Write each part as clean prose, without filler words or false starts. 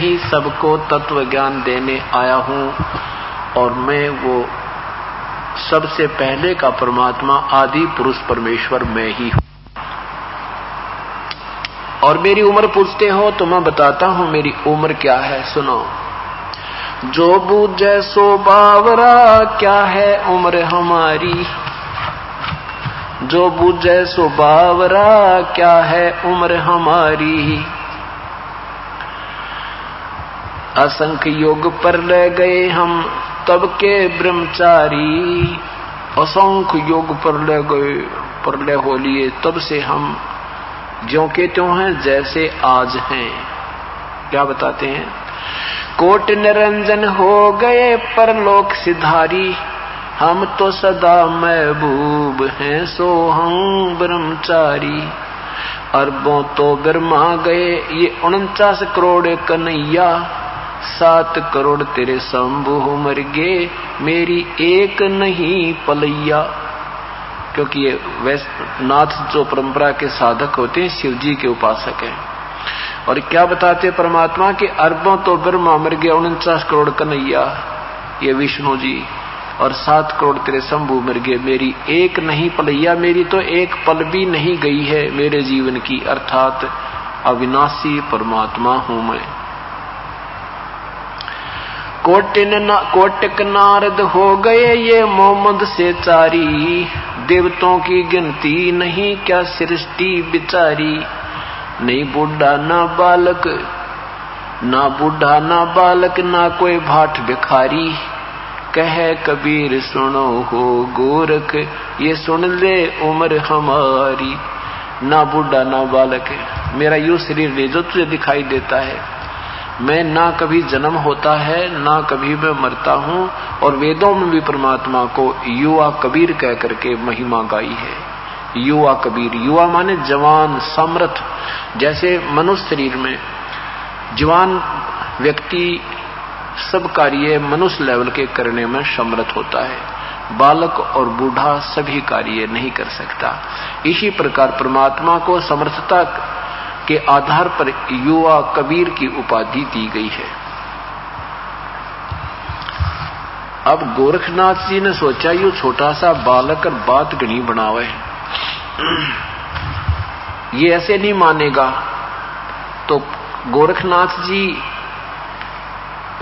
ही सबको तत्व ज्ञान देने आया हूं और मैं वो सबसे पहले का परमात्मा आदि पुरुष परमेश्वर मैं ही हूं। और मेरी उम्र पूछते हो तो मैं बताता हूं मेरी उम्र क्या है, सुनो। जो बूझे सो बावरा, क्या है उम्र हमारी। जो बूझे सो बावरा, क्या है उम्र हमारी। असंख्य योग पर ले गए हम तब के ब्रह्मचारी। असंख्य योग पर ले गए, पर ले हो लिए, तब से हम ज्यों के त्यों हैं, जैसे आज हैं। क्या बताते हैं? कोट निरंजन हो गए परलोक सिधारी। हम तो सदा महबूब हैं, सो हम ब्रह्मचारी। अरबों तो ब्रह्मा गए, ये 49 करोड़ कन्हैया। 7 करोड़ तेरे शंभु मर गे, मेरी एक नहीं पलैया। क्योंकि ये नाथ जो परंपरा के साधक होते हैं, शिव जी के उपासक हैं। और क्या बताते परमात्मा के अरबों तो ब्रह्मा मर गया, 49 करोड़ कन्हैया ये विष्णु जी, और 7 करोड़ तेरे शंभु मर गए, मेरी एक नहीं पलैया। मेरी तो एक पल भी नहीं गई है मेरे जीवन की, अर्थात अविनाशी परमात्मा हूं मैं। कोटिक नारद हो गए ये मोहम्मद से चारी। देवतों की गिनती नहीं क्या सृष्टि बिचारी। नहीं बूढ़ा ना बालक, ना बूढ़ा ना बालक, ना कोई भाट भिखारी। कहे कबीर सुनो हो गोरख, ये सुन ले उम्र हमारी। ना बूढ़ा ना बालक, मेरा यूं शरीर ले जो तुझे दिखाई देता है। मैं ना कभी जन्म होता है, ना कभी मैं मरता हूं। और वेदों में भी परमात्मा को युवा कबीर कह करके महिमा गाई है। युवा कबीर, युवा माने जवान समर्थ। जैसे मनुष्य शरीर में जवान व्यक्ति सब कार्य मनुष्य लेवल के करने में समर्थ होता है, बालक और बूढ़ा सभी कार्य नहीं कर सकता। इसी प्रकार परमात्मा को समर्थता के आधार पर युवा कबीर की उपाधि दी गई है। अब गोरखनाथ जी ने सोचा यू छोटा सा बालक और बात घनी बनावे, ये ऐसे नहीं मानेगा। तो गोरखनाथ जी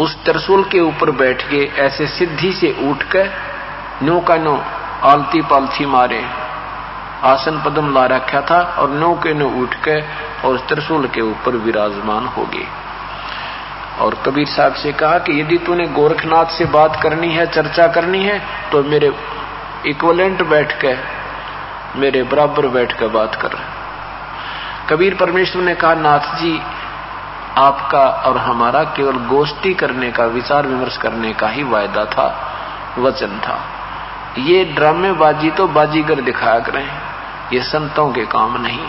उस त्रिशूल के ऊपर बैठ के ऐसे सिद्धि से उठ कर नो का नो आलती पालथी मारे, आसन पद्म ला रखा था, और नो के नो उठ के और त्रिशूल के ऊपर विराजमान हो गए। और कबीर साहब से कहा कि यदि तूने गोरखनाथ से बात करनी है, चर्चा करनी है, तो मेरे इक्वलेंट बैठ के, मेरे बराबर बैठ कर बात कर। कबीर परमेश्वर ने कहा, नाथ जी आपका और हमारा केवल गोष्ठी करने का, विचार विमर्श करने का ही वायदा था, वचन था। ये ड्रामेबाजी तो बाजीगर दिखाया करें, ये संतों के काम नहीं।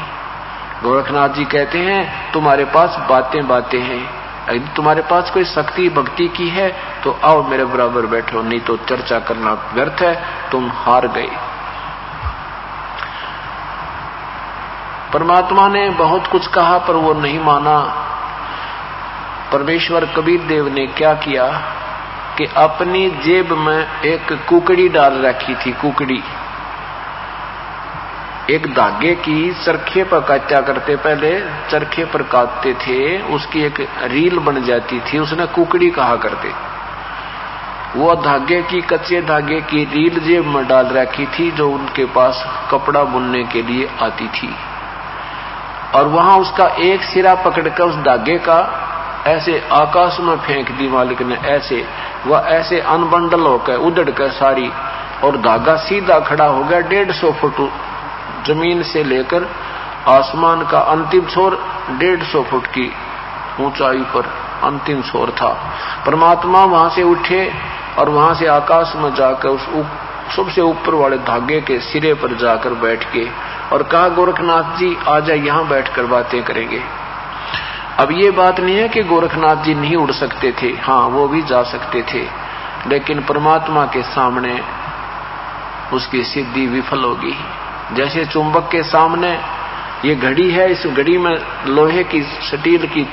गोरखनाथ जी कहते हैं तुम्हारे पास बातें बातें हैं, यदि तुम्हारे पास कोई शक्ति भक्ति की है तो आओ मेरे बराबर बैठो, नहीं तो चर्चा करना व्यर्थ है, तुम हार गए। परमात्मा ने बहुत कुछ कहा पर वो नहीं माना। परमेश्वर कबीर देव ने क्या किया कि अपनी जेब में एक कुकड़ी डाल रखी थी। कुकड़ी एक धागे की चरखे पर काटा करते, पहले चरखे पर काटते थे, उसकी एक रील बन जाती थी, उसने कुकड़ी कहा करते। वो धागे की, कच्चे धागे की रील जेब में डाल रखी थी, जो उनके पास कपड़ा बुनने के लिए आती थी। और वहां उसका एक सिरा पकड़कर उस धागे का ऐसे आकाश में फेंक दी मालिक ने, ऐसे वह ऐसे अनबंडल होकर उधड़ कर सारी, और धागा सीधा खड़ा हो गया 150 फुट जमीन से लेकर आसमान का अंतिम छोर 150 फुट की ऊंचाई पर अंतिम छोर था। परमात्मा वहां से उठे और वहां से आकाश में जाकर उस सबसे ऊपर वाले धागे के सिरे पर जाकर बैठ के और कहा, गोरखनाथ जी आजा, यहां बैठकर बातें करेंगे। अब ये बात नहीं है कि गोरखनाथ जी नहीं उड़ सकते थे, हाँ वो भी जा सकते थे, लेकिन परमात्मा के सामने उसकी सिद्धि विफल होगी। जैसे चुंबक के सामने ये घड़ी है, इस घड़ी में लोहे की स्टील की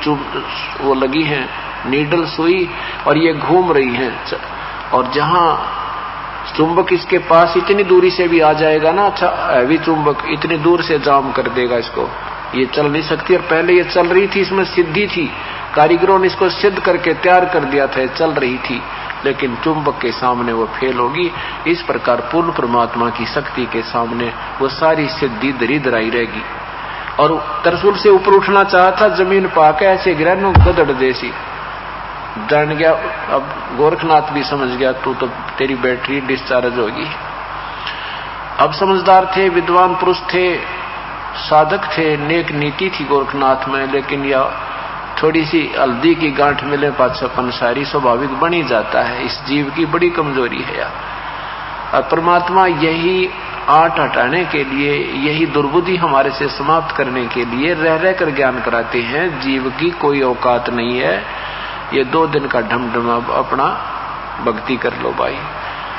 वो लगी है नीडल सुई, और ये घूम रही है। और जहां चुंबक इसके पास इतनी दूरी से भी आ जाएगा ना, अच्छा हैवी चुंबक इतनी दूर से जाम कर देगा इसको, ये चल नहीं सकती। और पहले ये चल रही थी, इसमें सिद्धि थी, कारीगरों ने इसको सिद्ध करके तैयार कर दिया था, चल रही थी, लेकिन चुंबक के सामने वो फेल होगी। इस प्रकार पूर्ण परमात्मा की शक्ति के सामने वो सारी सिद्धि दरिद्राई रहेगी। और तरसुल से ऊपर उठना चाहा था, जमीन पाके ऐसे गिरा नो गदड़ जैसी, जान गया। अब गोरखनाथ भी समझ गया, तू तो तेरी बैटरी डिस्चार्ज होगी। अब समझदार थे, विद्वान पुरुष थे, साधक थे, नेक नीति थी गोरखनाथ में, लेकिन यह थोड़ी सी हल्दी की गांठ मिले पाछपन सारी स्वाभाविक बन ही जाता है। इस जीव की बड़ी कमजोरी है यार। और परमात्मा यही आट हटाने के लिए, यही दुर्बुद्धि हमारे से समाप्त करने के लिए रह रह कर ज्ञान कराते हैं। जीव की कोई औकात नहीं है, ये 2 दिन का ढमढमा अपना भक्ति कर लो भाई।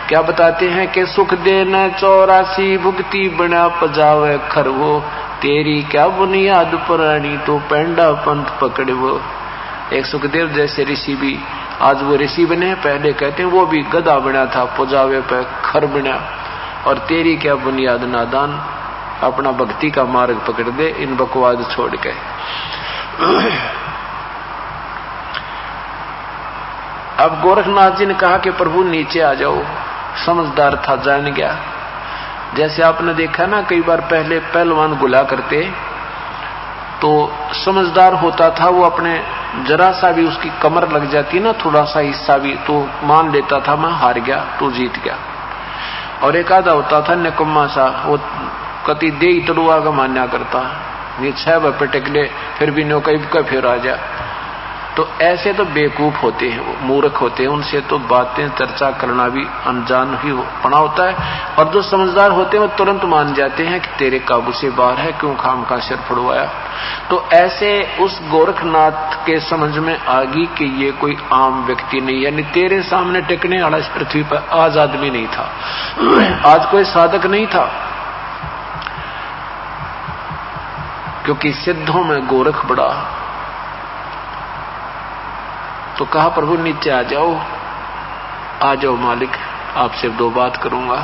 क्या बताते हैं कि सुख देना 84 भुक्ति बना पजावे खरवो, तेरी क्या बुनियाद पुरानी तो पेंडा पंथ पकड़े वो। एक सुखदेव जैसे ऋषि भी आज वो ऋषि बने, पहले कहते हैं वो भी गधा बना था, पुजावे पे खर बना। और तेरी क्या बुनियाद नादान, अपना भक्ति का मार्ग पकड़ दे, इन बकवाद छोड़ के। अब गोरखनाथ जी ने कहा कि प्रभु नीचे आ जाओ। समझदार था, जान गया। जैसे आपने देखा ना, कई बार पहले पहलवान गुला करते तो समझदार होता था, वो अपने जरा सा भी उसकी कमर लग जाती ना, थोड़ा सा हिस्सा भी, तो मान लेता था मैं हार गया, तू जीत गया। और एक आधा होता था निकम्मा सा, वो कति दे तड़ुआ का मान्या करता, ये 6 बजे टेक ले, फिर भी नो कई का फिर आ जा। तो ऐसे तो बेवकूफ होते हैं, मूर्ख होते हैं, उनसे तो बातें चर्चा करना भी अनजान ही पड़ा होता है। और जो समझदार होते हैं वो तुरंत मान जाते हैं कि तेरे काबू से बाहर है, क्यों खाम का सिर फड़वाया। तो ऐसे उस गोरखनाथ के समझ में आ गई कि ये कोई आम व्यक्ति नहीं, यानी तेरे सामने टिकने वाला इस पृथ्वी पर आज आदमी नहीं था, आज कोई साधक नहीं था, क्योंकि सिद्धों में गोरख बड़ा। तो कहा प्रभु नीचे आ जाओ, आ जाओ मालिक, आपसे 2 बात करूंगा।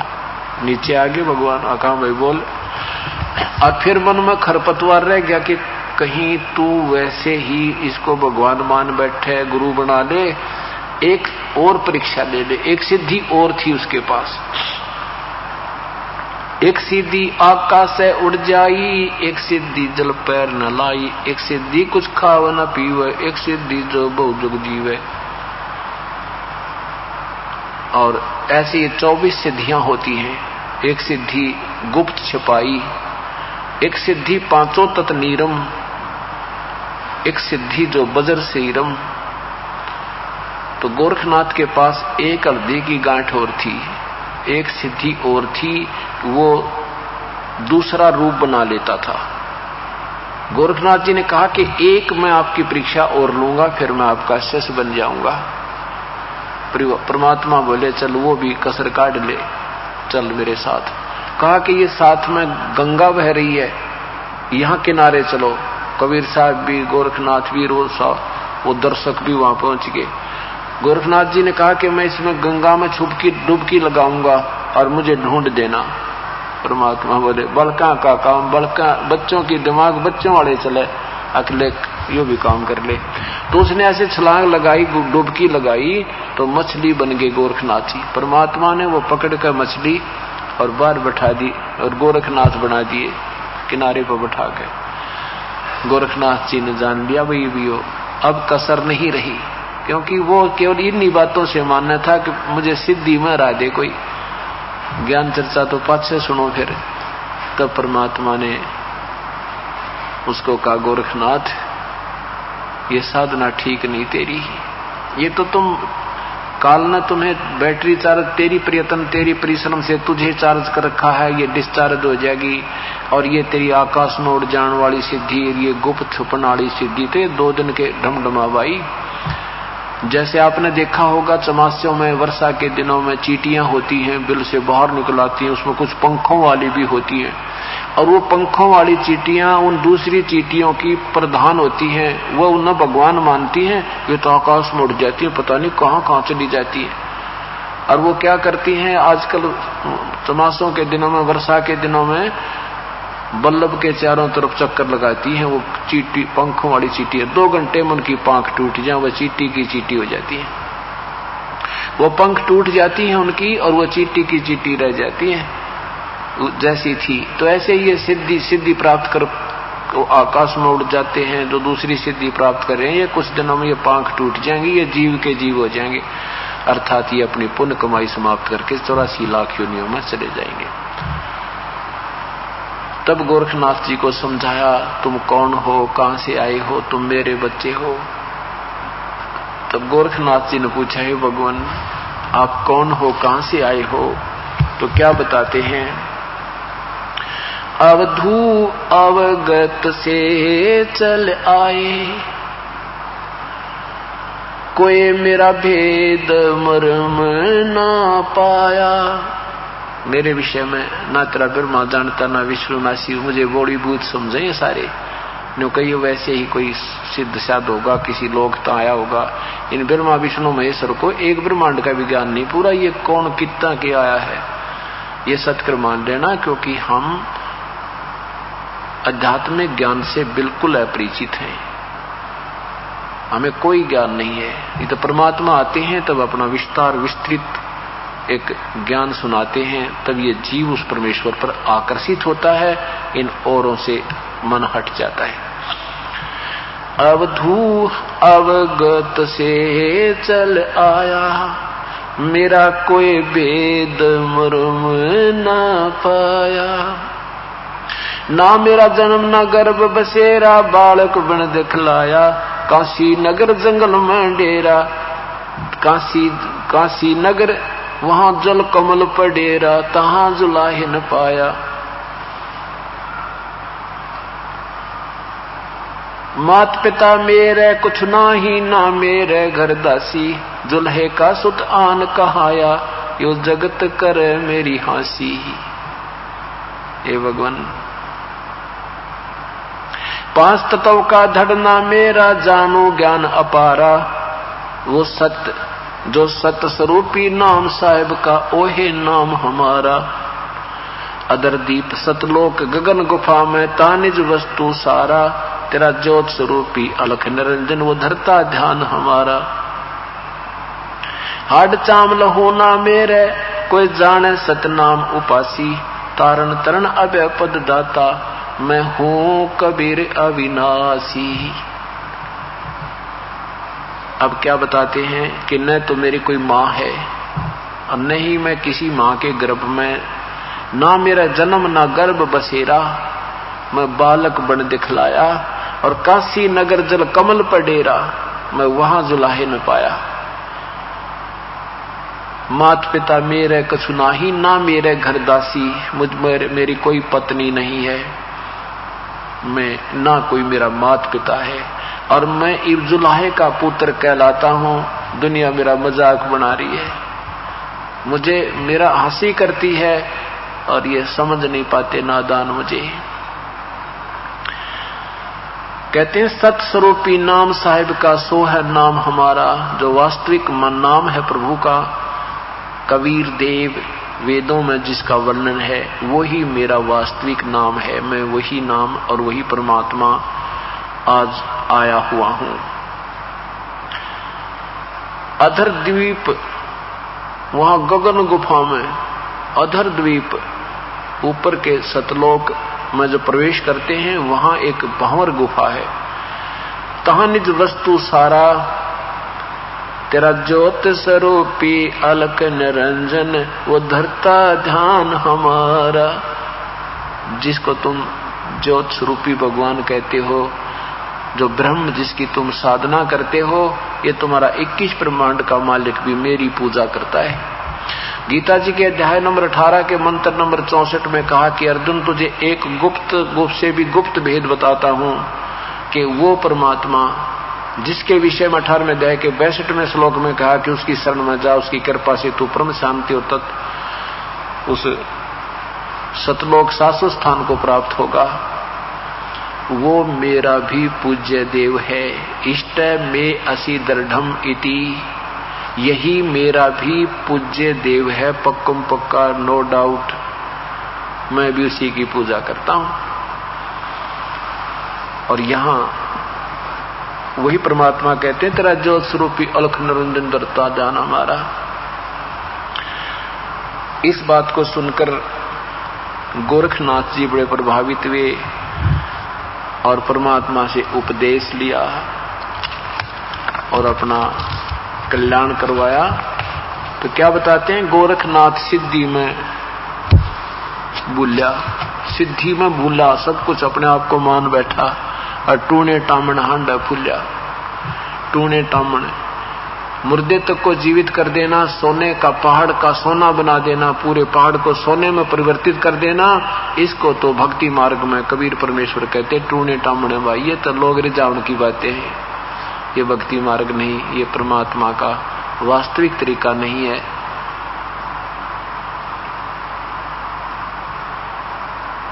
नीचे आ गए भगवान। आका भाई बोल। और फिर मन में खरपतवार रह गया कि कहीं तू वैसे ही इसको भगवान मान बैठे, गुरु बना ले, एक और परीक्षा ले ले। एक सिद्धि और थी उसके पास, एक सिद्धि आकाश से उड़ जाई, एक सिद्धि जल पैर न लाई, एक सिद्धि कुछ खाव न पीवे, एक सिद्धि जो बहु जुग जीवे। और ऐसी 24 सिद्धियां होती हैं। एक सिद्धि गुप्त छिपाई, एक सिद्धि 5 तत् नीरम, एक सिद्धि जो बजर से ईरम। तो गोरखनाथ के पास एक हल्दी की गांठ और थी, एक सिद्धि और थी, वो दूसरा रूप बना लेता था। गोरखनाथ जी ने कहा कि एक मैं आपकी परीक्षा और लूंगा, फिर मैं आपका शिष्य बन जाऊंगा। परमात्मा बोले चल वो भी कसर काट ले, चल मेरे साथ। कहा कि ये साथ में गंगा बह रही है, यहां किनारे चलो। कबीर साहब भी, गोरखनाथ भी, रोज साहब, वो दर्शक भी वहां पहुंच गए। गोरखनाथ जी ने कहा कि मैं इसमें गंगा में डुबकी लगाऊंगा और मुझे ढूंढ देना। परमात्मा बोले बलका का काम बलका, बच्चों की दिमाग बच्चों वाले चले, अकेले यो भी काम कर ले। तो उसने ऐसे छलांग लगाई, डुबकी लगाई, तो मछली बन गई गोरखनाथ जी। परमात्मा ने वो पकड़ कर मछली और बाहर बैठा दी और गोरखनाथ बना दिए किनारे पर बैठा के। गोरखनाथ जी ने जान लिया भाई भी हो, अब कसर नहीं रही, क्योंकि वो केवल इन्हीं बातों से मानना था कि मुझे सिद्धि में हरा दे कोई, ज्ञान चर्चा तो पाछे सुनो। फिर तब परमात्मा ने उसको कहा गोरखनाथ ये साधना ठीक नहीं तेरी, ये तो तुम काल ने तुम्हें बैटरी चार्ज, तेरी प्रयत्न तेरी परिश्रम से तुझे चार्ज कर रखा है, ये डिस्चार्ज हो जाएगी। और ये तेरी आकाश में उड़ जाने वाली सिद्धि, ये गुप्त छुपन वाली सिद्धि, तो 2 दिन के ढमढमा भाई जैसे आपने देखा होगा चमास्यों में वर्षा के दिनों में चींटियां होती हैं, बिल से बाहर निकल आती हैं, उसमें कुछ पंखों वाली भी होती हैं, और वो पंखों वाली चींटियां उन दूसरी चींटियों की प्रधान होती हैं। वो उन्हें भगवान मानती हैं, ये तो आकाश में उड़ जाती है, पता नहीं कहां कहां चली जाती है। और वो क्या करती हैं, आजकल चमासों के दिनों में, वर्षा के दिनों में बल्लभ के चारों तरफ चक्कर लगाती हैं वो चींटी, पंखों वाली चींटी है। 2 घंटे में उनकी पंख टूट जाए, वो चींटी की चींटी हो जाती है। वो पंख टूट जाती हैं उनकी, और वो चींटी की चींटी रह जाती है जैसी थी। तो ऐसे ये सिद्धि प्राप्त कर आकाश में उड़ जाते हैं, जो दूसरी सिद्धि प्राप्त कर रहे हैं, ये कुछ दिनों में ये पंख टूट जाएंगे, ये जीव के जीव हो जाएंगे, अर्थात ये अपनी पुण्य कमाई समाप्त करके 84 लाख योनियों में चले जाएंगे। तब गोरखनाथ जी को समझाया, तुम कौन हो, कहां से आए हो, तुम मेरे बच्चे हो। तब गोरखनाथ जी ने पूछा, हे भगवान आप कौन हो, कहां से आए हो? तो क्या बताते हैं, अवधू अवगत से चल आए, कोई मेरा भेद मर्म ना पाया। मेरे विषय में ना तेरा ब्रह्मा जानता, ना विष्णुनाशी, मुझे बड़ी भूत समझे ये सारे। नो कही वैसे ही कोई सिद्ध साध होगा, किसी लोग तो आया होगा। इन ब्रह्मा विष्णु महेश्वर को एक ब्रह्मांड का भी ज्ञान नहीं पूरा, ये कौन कितना के आया है, ये सत्कर मान लेना, क्योंकि हम आध्यात्मिक ज्ञान से बिल्कुल अपरिचित हैं, हमें कोई ज्ञान नहीं है। ये तो परमात्मा आते हैं तब अपना विस्तार विस्तृत एक ज्ञान सुनाते हैं, तब ये जीव उस परमेश्वर पर आकर्षित होता है, इन औरों से मन हट जाता है। अवधू अवगत से चल आया, मेरा कोई भेद मर्म ना पाया। ना मेरा जन्म ना गर्भ बसेरा, बालक बन दिखलाया, काशी नगर जंगल में डेरा, काशी नगर वहां जल कमल पर डेरा, तहां जुलाहे न पाया। मात पिता मेरे कुछ ना ही, ना मेरे घर दासी, जुल्हे का सुत आन कहाया, यो जगत कर मेरी हासी। हे भगवान 5 तत्व का धड़ना मेरा, जानो ज्ञान अपारा, वो सत्य जो सत्य स्वरूपी नाम साहिब का, ओहे नाम हमारा। अदर दीप सतलोक गगन गुफा में, तानिज वस्तु सारा, तेरा ज्योत स्वरूपी अलख निरंजन, वो धरता ध्यान हमारा। हाड चाम लहोना मेरे, कोई जाने सतनाम उपासी, तारण तरण अभय पद दाता, मैं हूं कबीर अविनाशी। अब क्या बताते हैं कि न तो मेरी कोई माँ है और न ही मैं किसी माँ के गर्भ में, ना मेरा जन्म ना गर्भ बसेरा, मैं बालक बन दिखलाया, और काशी नगर जल कमल पर डेरा, मैं वहां जुलाहे न पाया। मात पिता मेरे कछु नाही, ना मेरे घर दासी, मेरी कोई पत्नी नहीं है, मैं ना कोई मेरा मात पिता है, और मैं इब्जुलाहे का पुत्र कहलाता हूं। दुनिया मेरा मजाक बना रही है, मुझे मेरा हंसी करती है, और ये समझ नहीं पाते नादान मुझे। कहते हैं सत स्वरूपी नाम साहिब का, सो है नाम हमारा, जो वास्तविक नाम है प्रभु का। कबीर देव वेदों में जिसका वर्णन है, वही मेरा वास्तविक नाम है। मैं वही नाम और वही परमात्मा आज आया हुआ हूं। अधर द्वीप, वहां गगन गुफा में, अधर द्वीप ऊपर के सतलोक में जो प्रवेश करते हैं, वहां एक भंवर गुफा है। तहां निज वस्तु सारा, तेरा ज्योत स्वरूपी अलक निरंजन, वो धरता ध्यान हमारा। जिसको तुम ज्योत स्वरूपी भगवान कहते हो, जो ब्रह्म जिसकी तुम साधना करते हो, ये तुम्हारा 21 ब्रह्मांड का मालिक भी मेरी पूजा करता है। गीता जी के अध्याय नंबर 18 के मंत्र नंबर 64 में कहा कि अर्जुन तुझे एक गुप्त से भी गुप्त भेद बताता हूं, कि वो परमात्मा जिसके विषय में 18वें अध्याय के 62वें श्लोक में कहा कि उसकी शरण में जा, उसकी कृपा से तू परम शांति और तत् उस सतलोक शाश्वत स्थान को प्राप्त होगा, वो मेरा भी पूज्य देव है। इष्ट में असी दृढ़म इति, यही मेरा भी पूज्य देव है, पक्कम पक्का, नो डाउट, मैं भी उसी की पूजा करता हूं। और यहां वही परमात्मा कहते हैं, तेरा ज्योत स्वरूपी अलख निरंजन दरता जान हमारा। इस बात को सुनकर गोरखनाथ जी बड़े प्रभावित हुए और परमात्मा से उपदेश लिया और अपना कल्याण करवाया। तो क्या बताते हैं, गोरखनाथ सिद्धि में भूला, सिद्धि में भूला, सब कुछ अपने आप को मान बैठा और टूने टामण हांडा फूल्या। टूने टामण मुर्दे तक को जीवित कर देना, सोने का पहाड़ का सोना बना देना, पूरे पहाड़ को सोने में परिवर्तित कर देना, इसको तो भक्ति मार्ग में कबीर परमेश्वर कहते टूने टामण भाई। ये तो लोग रिझावन की बातें हैं, ये भक्ति मार्ग नहीं, ये परमात्मा का वास्तविक तरीका नहीं है।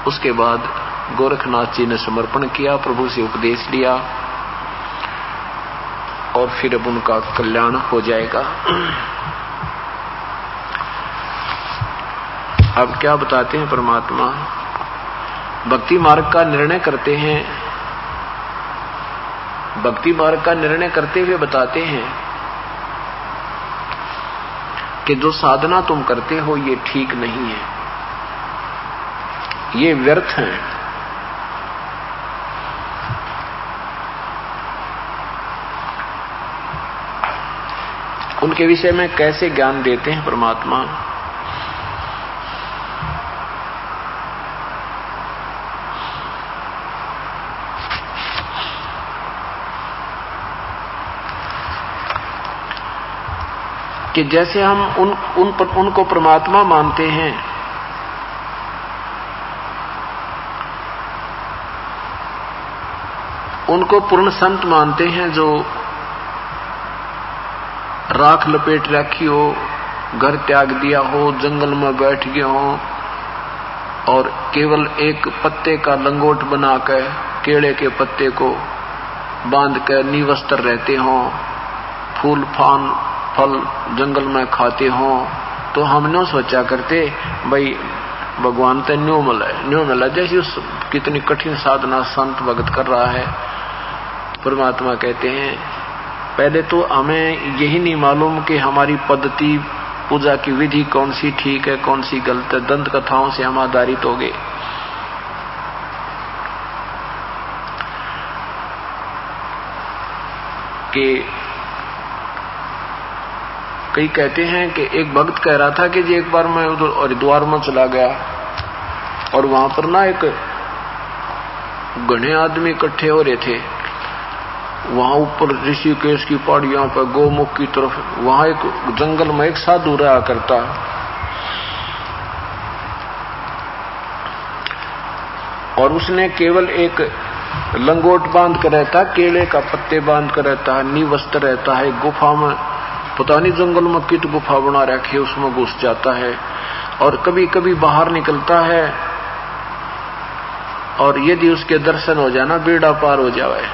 उसके बाद गोरखनाथ जी ने समर्पण किया, प्रभु से उपदेश लिया और फिर अब उनका कल्याण हो जाएगा। अब क्या बताते हैं परमात्मा, भक्ति मार्ग का निर्णय करते हैं। भक्ति मार्ग का निर्णय करते हुए बताते हैं कि जो साधना तुम करते हो ये ठीक नहीं है, ये व्यर्थ है। उनके विषय में कैसे ज्ञान देते हैं परमात्मा। कि जैसे हम उनको परमात्मा मानते हैं, उनको पूर्ण संत मानते हैं, जो राख लपेट रखी हो, घर त्याग दिया हो, जंगल में बैठ गए हो और केवल एक पत्ते का लंगोट बनाकर, केले के पत्ते को बांधकर निवस्त्र रहते हो, फूल फान फल जंगल में खाते हो, तो हम न सोचा करते भाई भगवान तो न्यू मिला, जैसी उस कितनी कठिन साधना संत भगत कर रहा है। परमात्मा कहते हैं पहले तो हमें यही नहीं मालूम कि हमारी पद्धति, पूजा की विधि कौन सी ठीक है कौन सी गलत है। दंत कथाओं से हम आधारित हो गए। कि कई कहते हैं कि एक भक्त कह रहा था कि जी एक बार मैं उधर हरिद्वार में चला गया और वहां पर ना एक घने आदमी इकट्ठे हो रहे थे। वहां ऊपर ऋषिकेश की पहाड़ियों पर गोमुख की तरफ, वहां एक जंगल में एक साधु रहा करता, और उसने केवल एक लंगोट बांध कर रहता, केले का पत्ते बांध कर रहता है, निवस्त्र रहता है, गुफा में, पता नहीं जंगल में कित गुफा बना रखी, उसमें घुस जाता है और कभी कभी बाहर निकलता है, और यदि उसके दर्शन हो जाना बेड़ा पार हो जाए।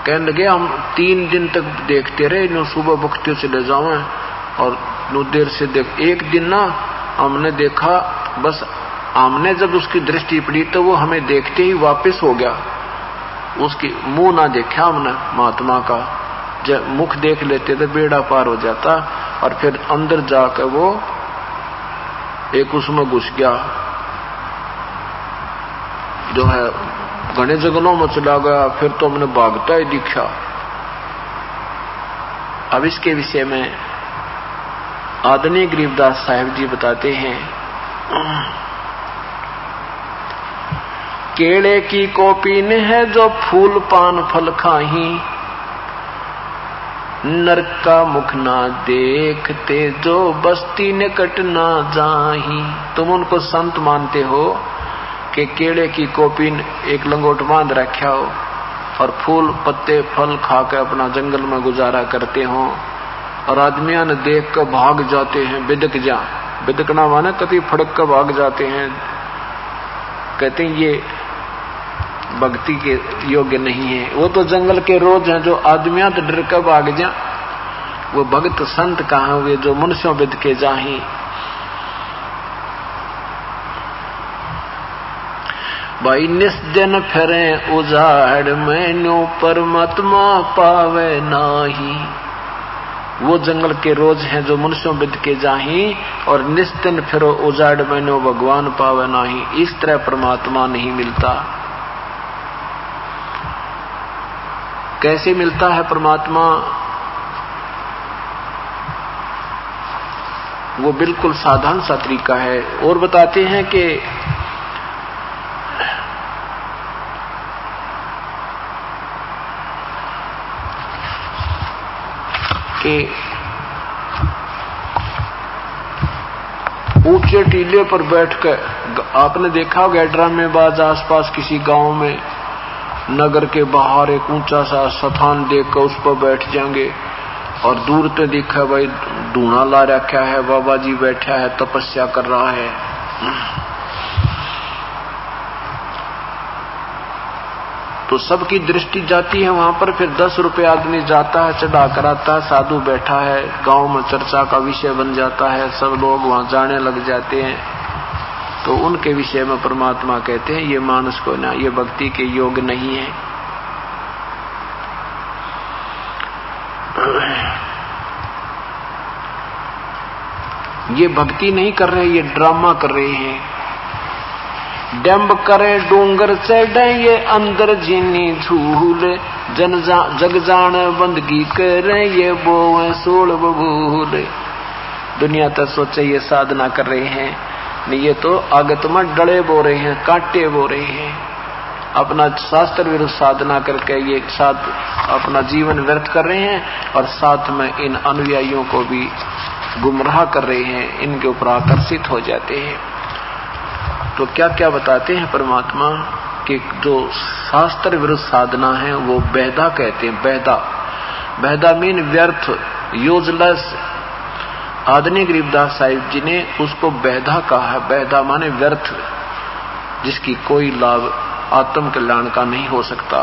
कहने लगे हम 3 दिन तक देखते रहे, नो सुबह भक्तियों से ले जाओ और नो देर से देख। एक दिन ना हमने देखा, बस हमने जब उसकी दृष्टि पड़ी तो वो हमें देखते ही वापस हो गया। उसकी मुंह ना देखा हमने महात्मा का, जब मुख देख लेते तो बेड़ा पार हो जाता। और फिर अंदर जाकर वो एक उसमें घुस गया, जो है घने जंगलों में चला गया। फिर तो हमने भागता ही दिखा। अब इसके विषय में आदरणीय गरीबदास साहिब जी बताते हैं, केले की कॉपी ने है जो फूल पान फल खाही, नरक का मुख ना देखते जो बस्ती निकट ना जाही। तुम उनको संत मानते हो कि केले की कोपी एक लंगोट बांध रखा हो और फूल पत्ते फल खाकर अपना जंगल में गुजारा करते हो, और आदमियां ने देख कर भाग जाते हैं, बिदकना माने कभी फड़क कर भाग जाते हैं। कहते हैं ये भक्ति के योग्य नहीं है। वो तो जंगल के रोज हैं, जो आदमियां तो डर कर भाग जा। वो भक्त संत कहाँ हुए जो मनुष्यों बिद के जाही। भाई निस्जन फिरे उजाड़ मैनो परमात्मा पावे नाही। वो जंगल के रोज हैं जो मनुष्यों बिद के जाही, और निस्जन फिरो उजाड़ मैनो भगवान पावे नाही। इस तरह परमात्मा नहीं मिलता। कैसे मिलता है परमात्मा? वो बिल्कुल साधारण सा तरीका है। और बताते हैं कि ऊंचे टीले पर बैठकर, आपने देखा होगा ड्रामेबाज आसपास किसी गांव में नगर के बाहर एक ऊंचा सा स्थान देखकर उस पर बैठ जाएंगे, और दूर से देखा भाई धूना ला रखा है, बाबा जी बैठा है, तपस्या कर रहा है। तो सबकी दृष्टि जाती है वहां पर। फिर 10 रुपए आदमी जाता है, चढ़ा कर आता है, साधु बैठा है, गांव में चर्चा का विषय बन जाता है, सब लोग वहां जाने लग जाते हैं। तो उनके विषय में परमात्मा कहते हैं ये मानस को ना, ये भक्ति के योग नहीं है। ये भक्ति नहीं कर रहे, ये ड्रामा कर रहे हैं। डंब करे डूंगर चढ़े ये अंदर जीनी झूल, जग जान बंदगी करे ये बोए सोल बबूल। दुनिया तक सोचे ये साधना कर रहे हैं, नहीं ये तो आगत में डले बो रहे हैं, कांटे बो रहे हैं। अपना शास्त्र विरुद्ध साधना करके ये साथ अपना जीवन व्यर्थ कर रहे हैं, और साथ में इन अनुयायियों को भी गुमराह कर रहे हैं, इनके ऊपर आकर्षित हो जाते हैं। तो क्या क्या बताते हैं परमात्मा कि जो शास्त्र विरुद्ध साधना है वो बेहदा कहते हैं। बेहदा मीन व्यर्थ, यूजलेस। आदरणीय गरीबदास साहिब जी ने उसको बेहदा कहा है। बेहदा माने व्यर्थ, जिसकी कोई लाभ आत्म कल्याण का नहीं हो सकता।